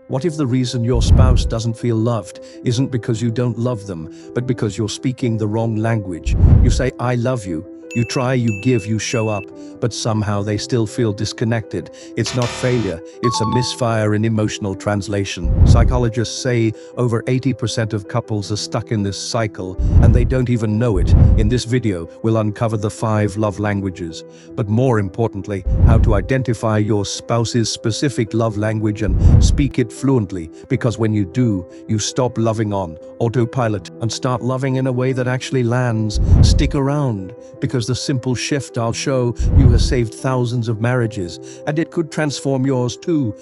What if the reason your spouse doesn't feel loved isn't because you don't love them, but because you're speaking the wrong language? You say, I love you. You try, you give, you show up, but somehow they still feel disconnected. It's not failure, it's a misfire in emotional translation. Psychologists say over 80% of couples are stuck in this cycle, and they don't even know it. In this video, we'll uncover the 5 love languages, but more importantly, how to identify your spouse's specific love language and speak it fluently, because when you do, you stop loving on autopilot and start loving in a way that actually lands. Stick around, because the simple shift I'll show you has saved thousands of marriages, and it could transform yours too.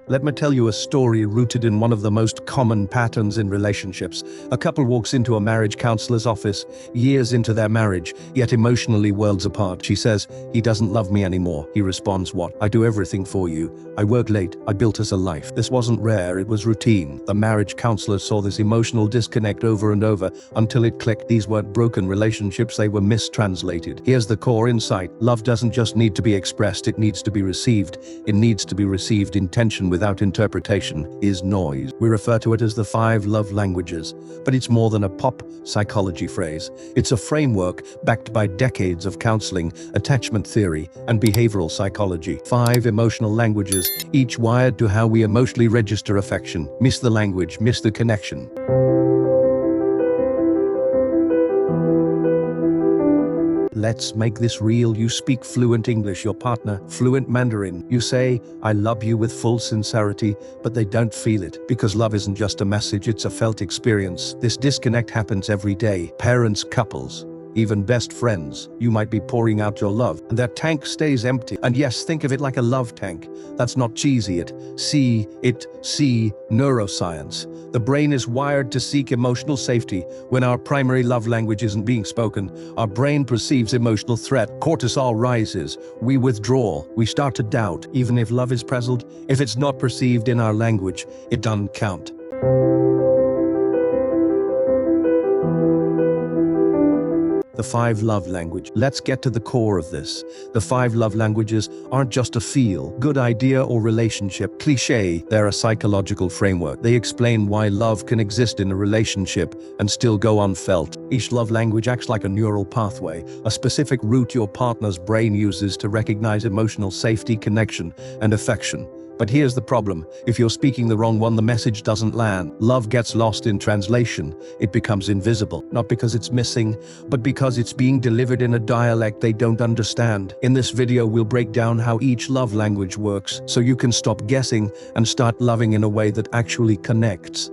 Let me tell you a story rooted in one of the most common patterns in relationships. A couple walks into a marriage counselor's office, years into their marriage, yet emotionally worlds apart. She says, "He doesn't love me anymore." He responds, "What? I do everything for you. I work late. I built us a life." This wasn't rare, it was routine. The marriage counselor saw this emotional disconnect over and over until it clicked. These weren't broken relationships, they were mistranslated. Here's the core insight. Love doesn't just need to be expressed, it needs to be received. It needs to be received in tension without interpretation is noise. We refer to it as the 5 love languages, but it's more than a pop psychology phrase. It's a framework backed by decades of counseling, attachment theory, and behavioral psychology. 5 emotional languages, each wired to how we emotionally register affection. Miss the language, miss the connection. Let's make this real. You speak fluent English, your partner fluent Mandarin. You say, "I love you" with full sincerity, but they don't feel it. Because love isn't just a message, it's a felt experience. This disconnect happens every day. Parents, couples, even best friends. You might be pouring out your love, and that tank stays empty. And yes, think of it like a love tank. That's not cheesy. See neuroscience. The brain is wired to seek emotional safety. When our primary love language isn't being spoken, our brain perceives emotional threat. Cortisol rises. We withdraw. We start to doubt. Even if love is present, if it's not perceived in our language, it doesn't count. The 5 love language. Let's get to the core of this. The 5 love languages aren't just a feel-good idea or relationship cliché. They're a psychological framework. They explain why love can exist in a relationship and still go unfelt. Each love language acts like a neural pathway, a specific route your partner's brain uses to recognize emotional safety, connection, and affection. But here's the problem. If you're speaking the wrong one, the message doesn't land. Love gets lost in translation. It becomes invisible, not because it's missing, but because it's being delivered in a dialect they don't understand. In this video, we'll break down how each love language works, so you can stop guessing and start loving in a way that actually connects.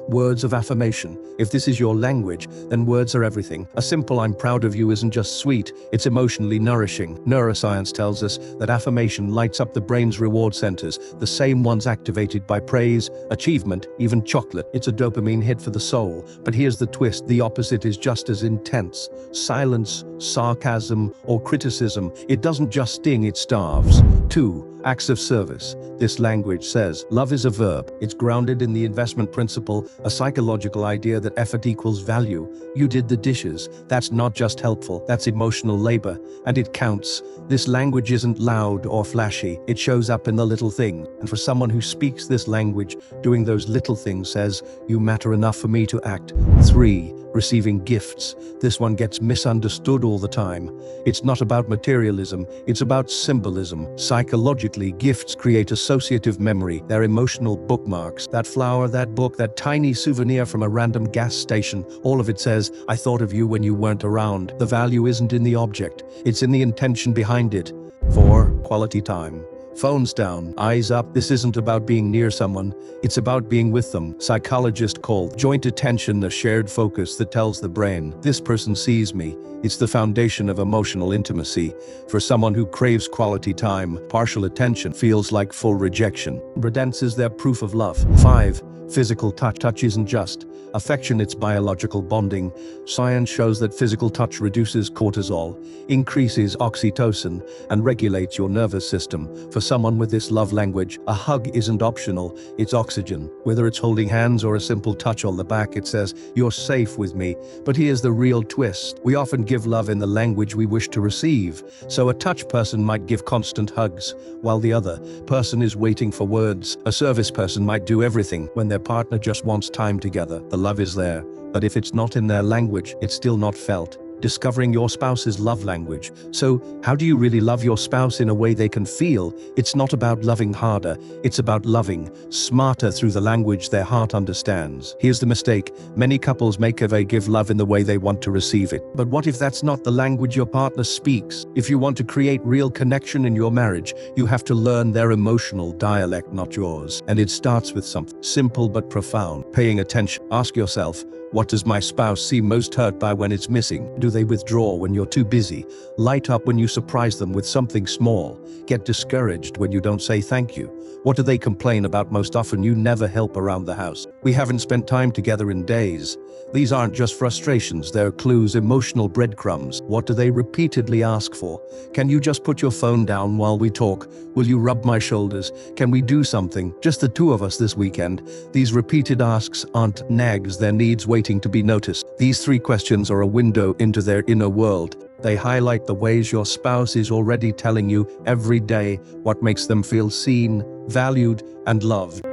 Words of affirmation. If this is your language, then words are everything. A simple "I'm proud of you" isn't just sweet, it's emotionally nourishing. Neuroscience tells us that affirmation lights up the brain's reward centers, the same ones activated by praise, achievement, even chocolate. It's a dopamine hit for the soul. But here's the twist, the opposite is just as intense. Silence, sarcasm, or criticism. It doesn't just sting, it starves. 2. Acts of service. This language says, love is a verb. It's grounded in the investment principle, a psychological idea that effort equals value. You did the dishes. That's not just helpful, that's emotional labor, and it counts. This language isn't loud or flashy. It shows up in the little things. And for someone who speaks this language, doing those little things says, "You matter enough for me to act." 3. Receiving gifts. This one gets misunderstood all the time. It's not about materialism, it's about symbolism. Psychologically, gifts create associative memory. They're emotional bookmarks. That flower, that book, that tiny souvenir from a random gas station, all of it says, "I thought of you when you weren't around." The value isn't in the object, it's in the intention behind it. 4. Quality time. Phones down, eyes up. This isn't about being near someone, it's about being with them. Psychologists call joint attention a shared focus that tells the brain, "This person sees me." It's the foundation of emotional intimacy. For someone who craves quality time, partial attention feels like full rejection. Redence is their proof of love. 5. Physical touch isn't just affection, it's biological bonding. Science shows that physical touch reduces cortisol, increases oxytocin, and regulates your nervous system. For someone with this love language, a hug isn't optional, it's oxygen. Whether it's holding hands or a simple touch on the back, it says, "You're safe with me." But here's the real twist. We often give love in the language we wish to receive. So a touch person might give constant hugs, while the other person is waiting for words. A service person might do everything when their partner just wants time together. The love is there, but if it's not in their language, it's still not felt. Discovering your spouse's love language. So, how do you really love your spouse in a way they can feel? It's not about loving harder, it's about loving smarter through the language their heart understands. Here's the mistake many couples make: they give love in the way they want to receive it. But what if that's not the language your partner speaks? If you want to create real connection in your marriage, you have to learn their emotional dialect, not yours. And it starts with something simple but profound: paying attention. Ask yourself, what does my spouse seem most hurt by when it's missing? Do they withdraw when you're too busy? Light up when you surprise them with something small? Get discouraged when you don't say thank you? What do they complain about most often you never help around the house? We haven't spent time together in days. These aren't just frustrations, they're clues, emotional breadcrumbs. What do they repeatedly ask for? Can you just put your phone down while we talk? Will you rub my shoulders? Can we do something? Just the two of us this weekend. These repeated asks aren't nags, they're needs waiting to be noticed. These three questions are a window into their inner world. They highlight the ways your spouse is already telling you every day what makes them feel seen, valued, and loved.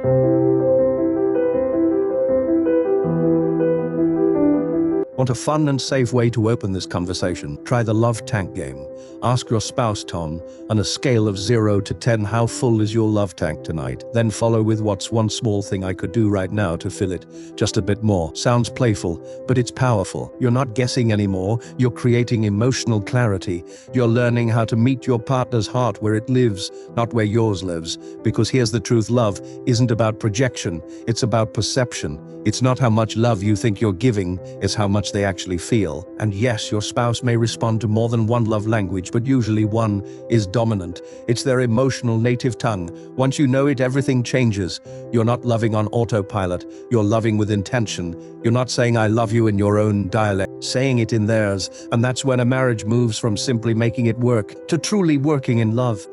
Want a fun and safe way to open this conversation? Try the love tank game. Ask your spouse, Tom, on a scale of 0 to 10, how full is your love tank tonight? Then follow with, what's one small thing I could do right now to fill it just a bit more? Sounds playful, but it's powerful. You're not guessing anymore, you're creating emotional clarity. You're learning how to meet your partner's heart where it lives, not where yours lives. Because here's the truth: love isn't about projection, it's about perception. It's not how much love you think you're giving, it's how much they actually feel. And yes, your spouse may respond to more than one love language, but usually one is dominant. It's their emotional native tongue. Once you know it, everything changes. You're not loving on autopilot, you're loving with intention. You're not saying "I love you" in your own dialect, saying it in theirs. And that's when a marriage moves from simply making it work to truly working in love.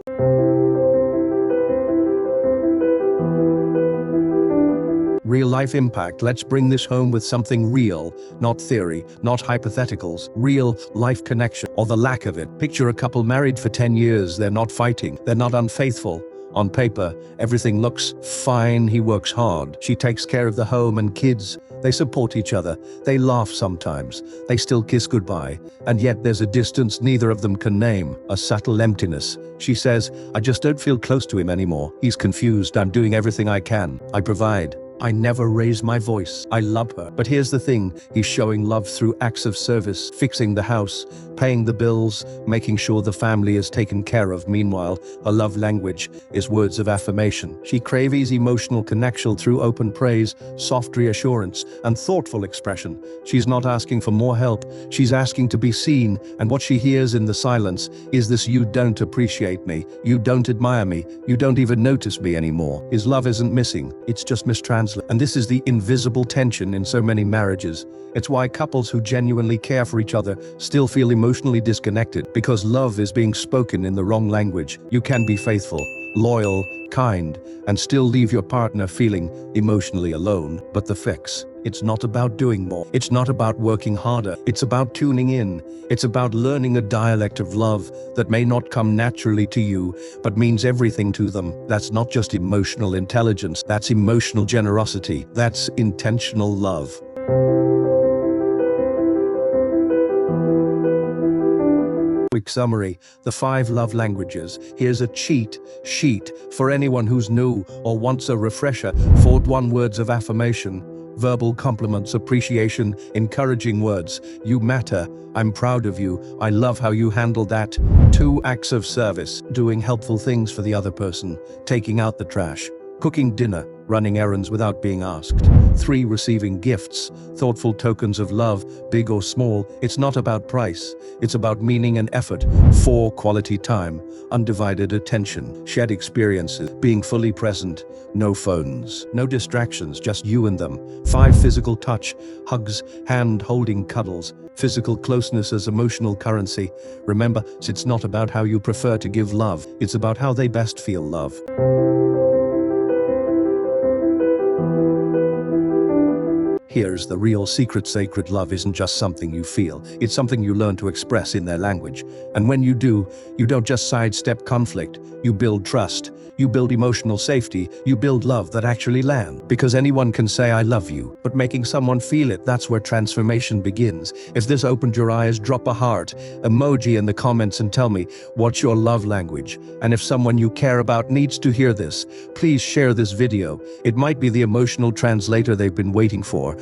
Real life impact. Let's bring this home with something real, not theory, not hypotheticals. Real life connection, or the lack of it. Picture a couple married for 10 years. They're not fighting, they're not unfaithful. On paper, everything looks fine. He works hard, she takes care of the home and kids. They support each other, they laugh sometimes, they still kiss goodbye. And yet there's a distance neither of them can name, a subtle emptiness. She says, "I just don't feel close to him anymore. He's confused. I'm doing everything I can. I provide. I never raise my voice. I love her." But here's the thing, he's showing love through acts of service, fixing the house, paying the bills, making sure the family is taken care of. Meanwhile, her love language is words of affirmation. She craves emotional connection through open praise, soft reassurance, and thoughtful expression. She's not asking for more help, she's asking to be seen, and what she hears in the silence is this: "You don't appreciate me, you don't admire me, you don't even notice me anymore." His love isn't missing, it's just mistranslated. And this is the invisible tension in so many marriages. It's why couples who genuinely care for each other still feel emotionally disconnected, because love is being spoken in the wrong language. You can be faithful, loyal, kind, and still leave your partner feeling emotionally alone. But the fix: it's not about doing more. It's not about working harder. It's about tuning in. It's about learning a dialect of love that may not come naturally to you, but means everything to them. That's not just emotional intelligence. That's emotional generosity. That's intentional love. Quick summary: the 5 love languages. Here's a cheat sheet for anyone who's new or wants a refresher. 1 Words of affirmation. Verbal compliments, appreciation, encouraging words. "You matter. I'm proud of you. I love how you handled that." 2 Acts of service. Doing helpful things for the other person. Taking out the trash, Cooking dinner, running errands without being asked. 3. Receiving gifts, thoughtful tokens of love, big or small. It's not about price, it's about meaning and effort. 4. Quality time, undivided attention, shared experiences, being fully present. No phones, no distractions, just you and them. 5. Physical touch, hugs, hand-holding cuddles, physical closeness as emotional currency. Remember, it's not about how you prefer to give love, it's about how they best feel love. Here's the real secret: sacred love isn't just something you feel, it's something you learn to express in their language. And when you do, you don't just sidestep conflict, you build trust, you build emotional safety, you build love that actually lands. Because anyone can say I love you, but making someone feel it, that's where transformation begins. If this opened your eyes, drop a heart emoji in the comments and tell me what's your love language. And if someone you care about needs to hear this, please share this video. It might be the emotional translator they've been waiting for.